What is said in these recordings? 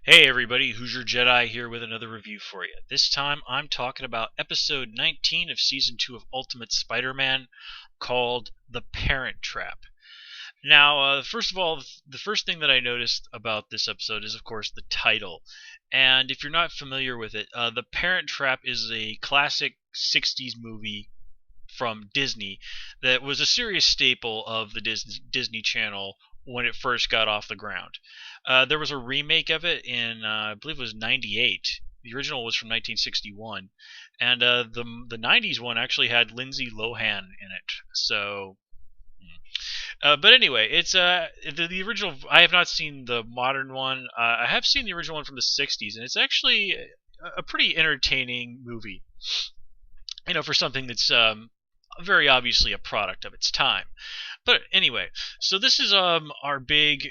Hey everybody, Who's Your Jedi here with another review for you. This time I'm talking about episode 19 of season 2 of Ultimate Spider-Man called The Parent Trap. Now, first of all, the first thing that I noticed about this episode is, of course, the title. And if you're not familiar with it, The Parent Trap is a classic 60s movie from Disney that was a serious staple of the Disney Channel when it first got off the ground. There was a remake of it in, I believe it was '98. The original was from 1961, and the '90s one actually had Lindsay Lohan in it. So, but anyway, it's the original. I have not seen the modern one. I have seen the original one from the '60s, and it's actually a pretty entertaining movie. For something that's very obviously a product of its time. But anyway, so this is our big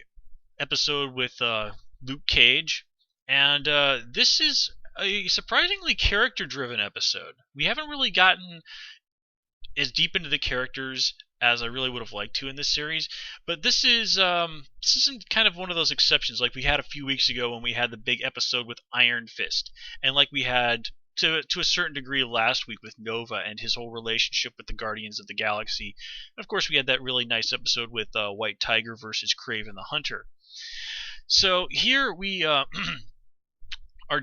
episode with Luke Cage, and this is a surprisingly character-driven episode. We haven't really gotten as deep into the characters as I really would have liked to in this series, but this isn't kind of one of those exceptions like we had a few weeks ago when we had the big episode with Iron Fist, and like we had to a certain degree last week with Nova and his whole relationship with the Guardians of the Galaxy. And of course, we had that really nice episode with White Tiger versus Kraven the Hunter. So here we are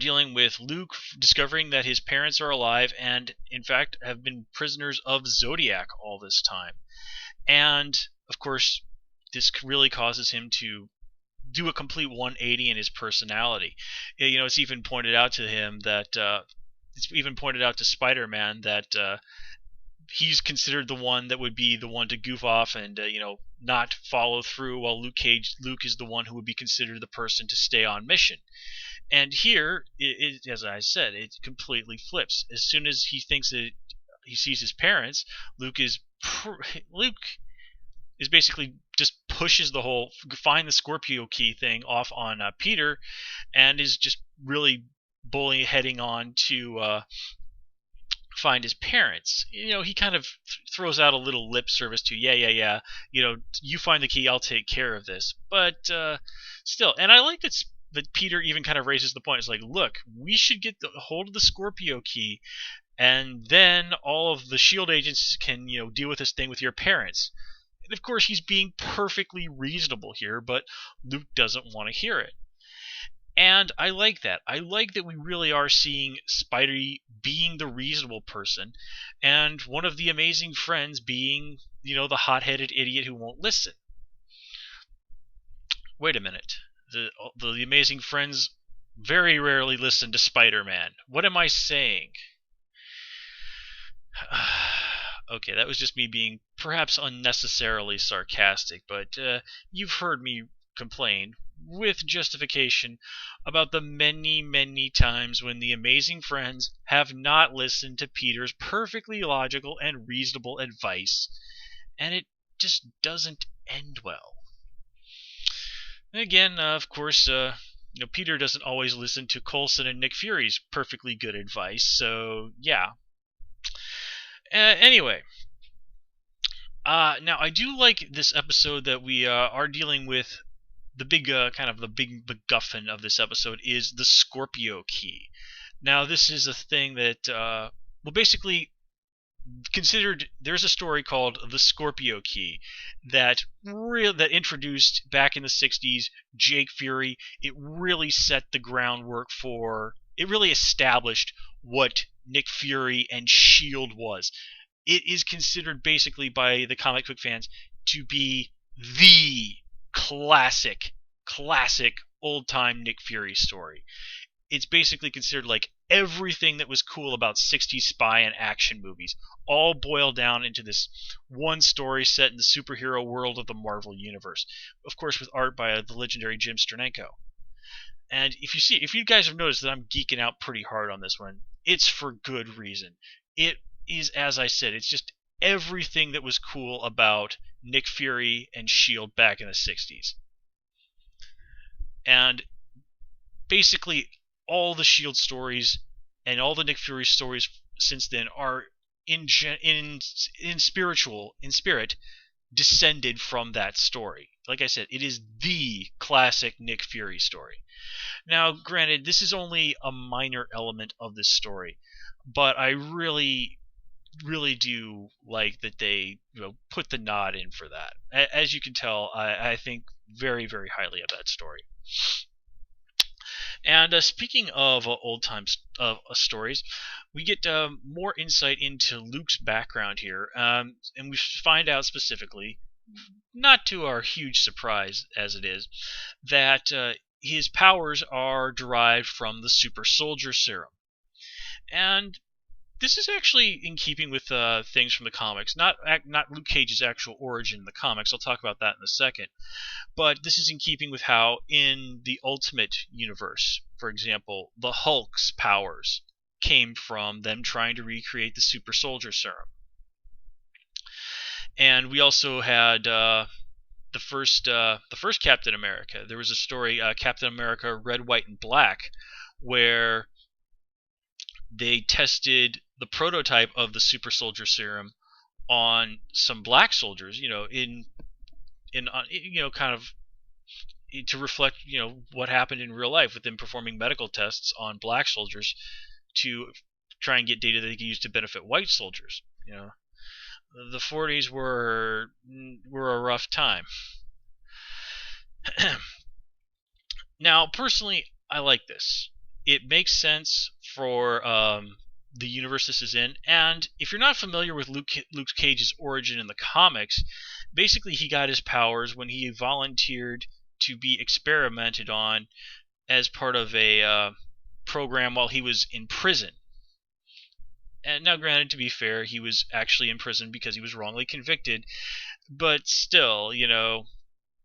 dealing with Luke discovering that his parents are alive and, in fact, have been prisoners of Zodiac all this time. And, of course, this really causes him to do a complete 180 in his personality. It's even pointed out to him that it's even pointed out to Spider-Man that he's considered the one that would be the one to goof off and not follow through, while Luke is the one who would be considered the person to stay on mission. And here, as I said, it completely flips. As soon as he thinks that he sees his parents, Luke is basically just pushes the whole find the Scorpio Key thing off on Peter, and is just really heading on to find his parents. He kind of throws out a little lip service to, yeah. You find the key, I'll take care of this. But still, and I like that Peter even kind of raises the point. It's like, look, we should get the hold of the Scorpio Key, and then all of the SHIELD agents can, deal with this thing with your parents. And of course, he's being perfectly reasonable here, but Luke doesn't want to hear it. And I like that. I like that we really are seeing Spidey being the reasonable person, and one of the amazing friends being, the hot-headed idiot who won't listen. Wait a minute. The amazing friends very rarely listen to Spider-Man. What am I saying? Okay, that was just me being perhaps unnecessarily sarcastic, but you've heard me complain, with justification, about the many, many times when the amazing friends have not listened to Peter's perfectly logical and reasonable advice, and it just doesn't end well. And again, of course, Peter doesn't always listen to Coulson and Nick Fury's perfectly good advice, so yeah. Anyway, now I do like this episode that we are dealing with. The big the big MacGuffin of this episode is the Scorpio Key. Now this is a thing that basically considered. There's a story called the Scorpio Key that introduced back in the '60s Jake Fury. It really set the groundwork for. It really established what Nick Fury and SHIELD was. It is considered basically by the comic book fans to be the classic old-time Nick Fury story. It's basically considered like everything that was cool about '60s spy and action movies, all boiled down into this one story set in the superhero world of the Marvel Universe. Of course, with art by the legendary Jim Sternenko. And if you guys have noticed that I'm geeking out pretty hard on this one, it's for good reason. It is, as I said, it's just everything that was cool about Nick Fury and SHIELD back in the '60s. And basically, all the SHIELD stories and all the Nick Fury stories since then are in spirit descended from that story. Like I said, it is the classic Nick Fury story. Now, granted, this is only a minor element of this story, but I really do like that they put the nod in for that. As you can tell, I think very, very highly of that story. And speaking of old time stories, we get more insight into Luke's background here, and we find out specifically, not to our huge surprise as it is, that his powers are derived from the super soldier serum. And this is actually in keeping with things from the comics, not Luke Cage's actual origin in the comics. I'll talk about that in a second. But this is in keeping with how in the Ultimate Universe, for example, the Hulk's powers came from them trying to recreate the super soldier serum. And we also had the first Captain America. There was a story, Captain America Red, White, and Black, where they tested the prototype of the super soldier serum on some black soldiers, in kind of to reflect, what happened in real life with them performing medical tests on black soldiers to try and get data they could use to benefit white soldiers. The 40s were a rough time. Now, personally, I like this. It makes sense for the universe this is in, and if you're not familiar with Luke Cage's origin in the comics, basically he got his powers when he volunteered to be experimented on as part of a program while he was in prison. And now, granted, to be fair, he was actually in prison because he was wrongly convicted, but still,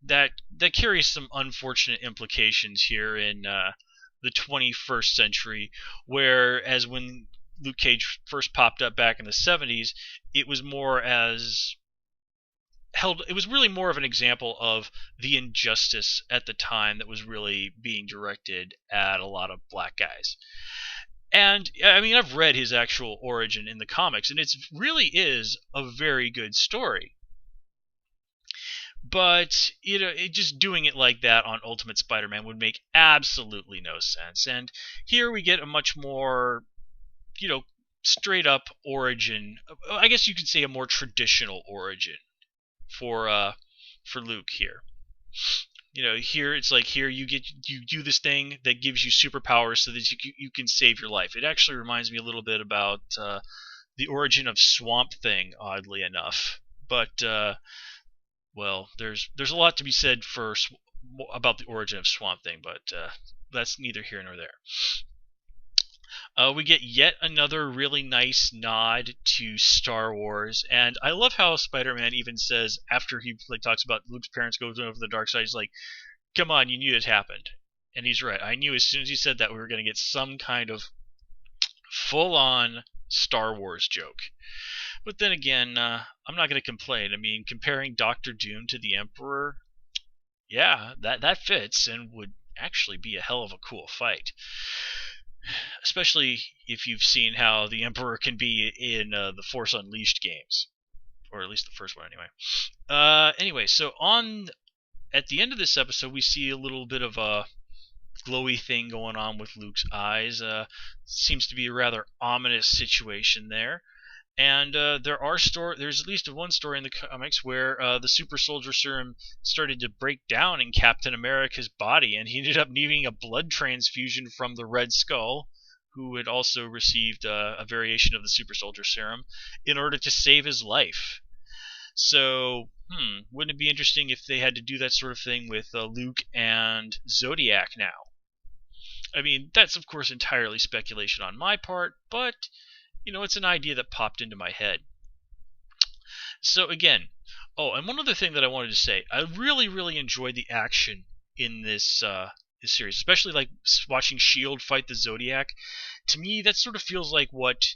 that carries some unfortunate implications here in the 21st century, whereas when Luke Cage first popped up back in the 70s, it was really more of an example of the injustice at the time that was really being directed at a lot of black guys. And I mean, I've read his actual origin in the comics, and it really is a very good story. But just doing it like that on Ultimate Spider-Man would make absolutely no sense. And here we get a much more, straight up origin. I guess you could say a more traditional origin for Luke here. Here it's like you do this thing that gives you superpowers so that you can save your life. It actually reminds me a little bit about the origin of Swamp Thing, oddly enough. But well, there's a lot to be said about the origin of Swamp Thing, but that's neither here nor there. We get yet another really nice nod to Star Wars, and I love how Spider-Man even says, after he talks about Luke's parents going over the dark side, he's like, "Come on, you knew it happened," and he's right. I knew as soon as he said that we were going to get some kind of full-on Star Wars joke. But then again, I'm not going to complain. I mean, comparing Doctor Doom to the Emperor, yeah, that fits and would actually be a hell of a cool fight. Especially if you've seen how the Emperor can be in the Force Unleashed games. Or at least the first one, anyway. Anyway, so at the end of this episode, we see a little bit of a glowy thing going on with Luke's eyes. Seems to be a rather ominous situation there. And there's at least one story in the comics where the super soldier serum started to break down in Captain America's body, and he ended up needing a blood transfusion from the Red Skull, who had also received a variation of the super soldier serum, in order to save his life. So, wouldn't it be interesting if they had to do that sort of thing with Luke and Zodiac now? I mean, that's of course entirely speculation on my part, but it's an idea that popped into my head. So again, and one other thing that I wanted to say, I really, really enjoyed the action in this series, especially like watching SHIELD fight the Zodiac. To me, that sort of feels like what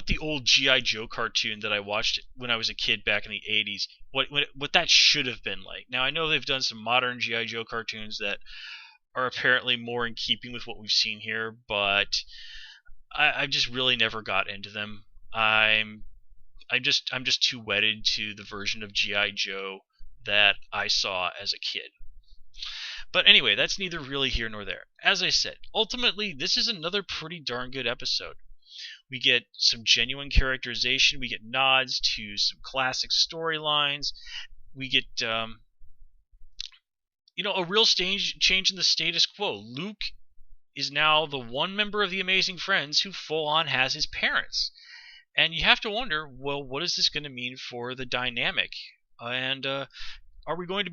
the old G.I. Joe cartoon that I watched when I was a kid back in the 80s, what that should have been like. Now, I know they've done some modern G.I. Joe cartoons that are apparently more in keeping with what we've seen here, but I've just really never got into them. I I'm just too wedded to the version of G.I. Joe that I saw as a kid. But anyway, that's neither really here nor there. As I said, ultimately, this is another pretty darn good episode. We get some genuine characterization. We get nods to some classic storylines. We get, a real change in the status quo. Luke is now the one member of the Amazing Friends who full on has his parents. And you have to wonder, well, what is this going to mean for the dynamic? And are we going to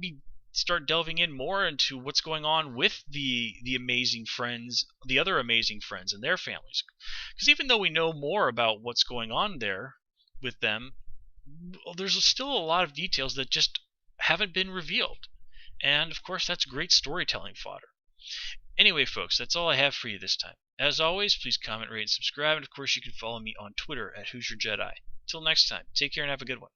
start delving in more into what's going on with the Amazing Friends, the other Amazing Friends and their families? Because even though we know more about what's going on there with them, there's still a lot of details that just haven't been revealed. And of course, that's great storytelling fodder. Anyway, folks, that's all I have for you this time. As always, please comment, rate, and subscribe, and of course you can follow me on Twitter at Who's Your Jedi. Till next time, take care and have a good one.